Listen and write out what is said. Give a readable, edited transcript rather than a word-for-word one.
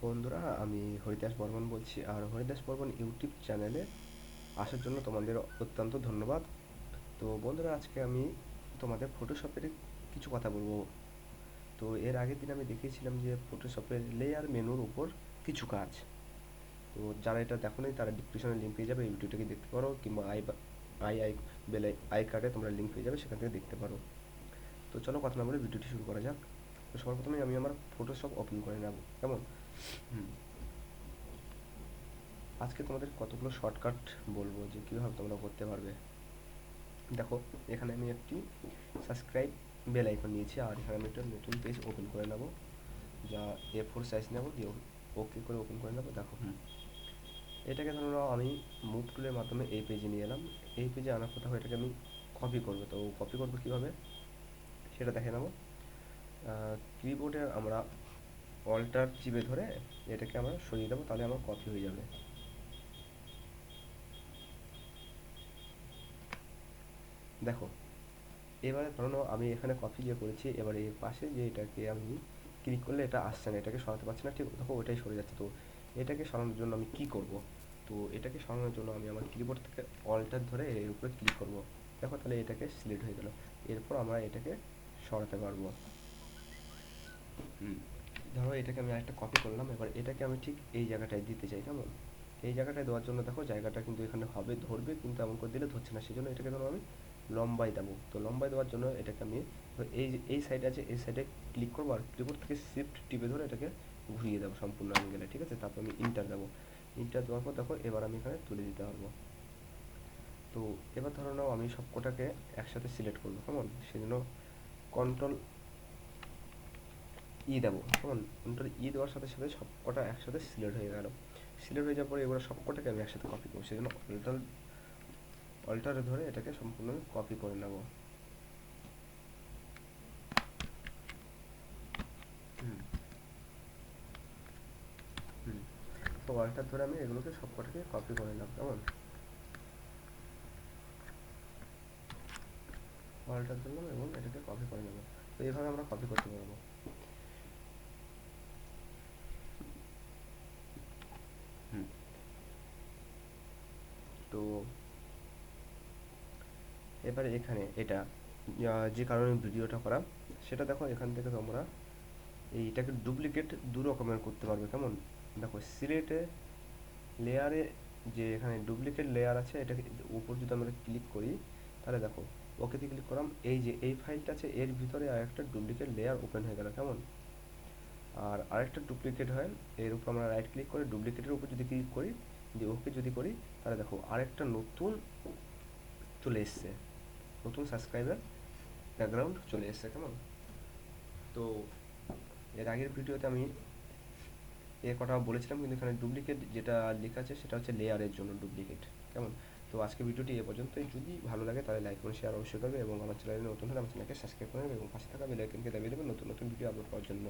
বন্ধুরা, আমি হরিদাস বর্মন বলছি। আর হরিদাস বর্মন ইউটিউব চ্যানেলে আসার জন্য তোমাদের অত্যন্ত ধন্যবাদ। তো বন্ধুরা, আজকে আমি তোমাদের ফটোশপের কিছু কথা বলবো। তো এর আগের দিন আমি দেখিয়েছিলাম যে ফটোশপের লেয়ার মেনুর উপর কিছু কাজ। তো যারা এটা দেখো নাই তারা ডিসক্রিপশনে লিঙ্ক পেয়ে যাবে, এই ভিডিওটাকে দেখতে পারো, কিংবা আই আই বেলে আই কার্ডে তোমরা লিঙ্ক পেয়ে যাবে, সেখান থেকে দেখতে পারো। তো চলো কথা না বলে ভিডিওটি শুরু করা যাক। তো সবার প্রথমে আমি আমার ফটোশপ ওপেন করে নেব, কেমন? হুম আজকে তোমাদের কতগুলো শর্টকাট বলবো যে কীভাবে তোমরা করতে পারবে। দেখো, এখানে আমি একটি সাবস্ক্রাইব বেল আইকন নিয়েছি, আর এখানে আমি একটা নতুন পেজ ওপেন করে নেব, যা A4 সাইজ নেব, দিয়ে ওকে করে ওপেন করে নেব। দেখো, এটাকে ধরো নাও আমি মুভ টুলের মাধ্যমে এই পেজে নিয়ে এলাম। এই পেজে আনার কথা এটাকে আমি কপি করবো। তো কপি করবো কীভাবে সেটা দেখে নেব। কিবোর্ডে আমরা অল্টার চিপে ধরে এটাকে আমরা সরিয়ে দেবো, তাহলে আমার কপি হয়ে যাবে। দেখো, এবারে ধরো নাও আমি এখানে কপি যে করেছি, এবারে এর পাশে যে এটাকে আমি ক্লিক করলে এটা আসছে না, এটাকে সরাতে পারছি না, ঠিক দেখো ওটাই সরে যাচ্ছে। তো এটাকে সরানোর জন্য আমি কি করব? তো এটাকে সরানোর জন্য আমি আমার কিবোর্ড থেকে অল্টার ধরে এর উপরে ক্লিক করব। দেখো, তাহলে এটাকে সিলেক্ট হয়ে গেল। এরপর আমরা এটাকে সরাতে পারবো। ধরো এটাকে আমি আরেকটা কপি করলাম, এবার এটাকে আমি ঠিক এই জায়গাটায় দিতে চাই, কেমন? এই জায়গাটায় দেওয়ার জন্য দেখো জায়গাটা কিন্তু এখানে হবে, ধরবে, কিন্তু এমন করে দিলে ধরছে না, সেই জন্য এটাকে ধরো আমি লম্বাই দেবো। তো লম্বাই দেওয়ার জন্য এটাকে আমি এই যে এই সাইডে আছে, এই সাইডে ক্লিক করবো, আর কিবোর্ড থেকে শিফট টিপে ধরে এটাকে ঘুরিয়ে দেবো সম্পূর্ণ অ্যাঙ্গেলে, ঠিক আছে? তারপর আমি ইন্টার দেবো। ইন্টার দেওয়ার পর দেখো এবার আমি এখানে তুলে দিতে পারবো। তো এবার ধরো নাও আমি সব কটাকে একসাথে সিলেক্ট করবো, কেমন? সেজন্য কন্ট্রোল দেবো, কেমন? কন্ট্রোল দেওয়ার সাথে সাথে সব কটা একসাথে সিলেক্ট হয়ে গেল। সিলেক্ট হয়ে যাওয়ার পরে এবার সব কটাকে আমি একসাথে কপি করবো, সেই জন্য অল্টারে ধরে এটাকে সম্পূর্ণ কপি করে নেব। হুম হুম তো অল্টার ধরে আমি এগুলোকে সব কটাকে কপি করে নিলাম, কেমন? অল্টার ধরলাম এবং এটাকে কপি করে নেব। তো এইভাবে আমরা কপি করতে পারবো। হুম তো এবারে এখানে এটা যে কারণে ভিডিওটা করা, সেটা দেখো, এখান থেকে তোমরা এইটাকে ডুপ্লিকেট দু রকমের করতে পারবে, কেমন? দেখো, সিলেটে লেয়ারে যে এখানে ডুপ্লিকেট লেয়ার আছে, এটাকে উপর যদি আমরা ক্লিক করি, তাহলে দেখো ওকেতে ক্লিক করলাম, এই যে এই ফাইলটা আছে এর ভিতরে আরেকটা ডুপ্লিকেট লেয়ার ওপেন হয়ে গেল, কেমন? আর আরেকটা ডুপ্লিকেট হয়, এর উপর আমরা রাইট ক্লিক করে ডুপ্লিকেটের উপর যদি ক্লিক করি, দিয়ে ওকে যদি করি, তাহলে দেখো আরেকটা নতুন চলে এসছে, নতুন সাবস্ক্রাইবার ব্যাকগ্রাউন্ড চলে এসছে, কেমন? তো এর আগের ভিডিওতে আমি এর কথা বলেছিলাম, কিন্তু এখানে ডুপ্লিকেট যেটা লেখা আছে সেটা হচ্ছে লেয়ারের জন্য ডুপ্লিকেট, কেমন? তো আজকে ভিডিওটি এ পর্যন্তই। যদি ভালো লাগে তাহলে লাইক করে শেয়ার অবশ্যই করবে, এবং আমার চ্যানেলে নতুন হলে আমার চ্যানেলকে সাবস্ক্রাইব করবে এবং পাশে থাকা বেল আইকনকে দাবিয়ে দেবে নতুন নতুন ভিডিও আপলোড করার জন্য।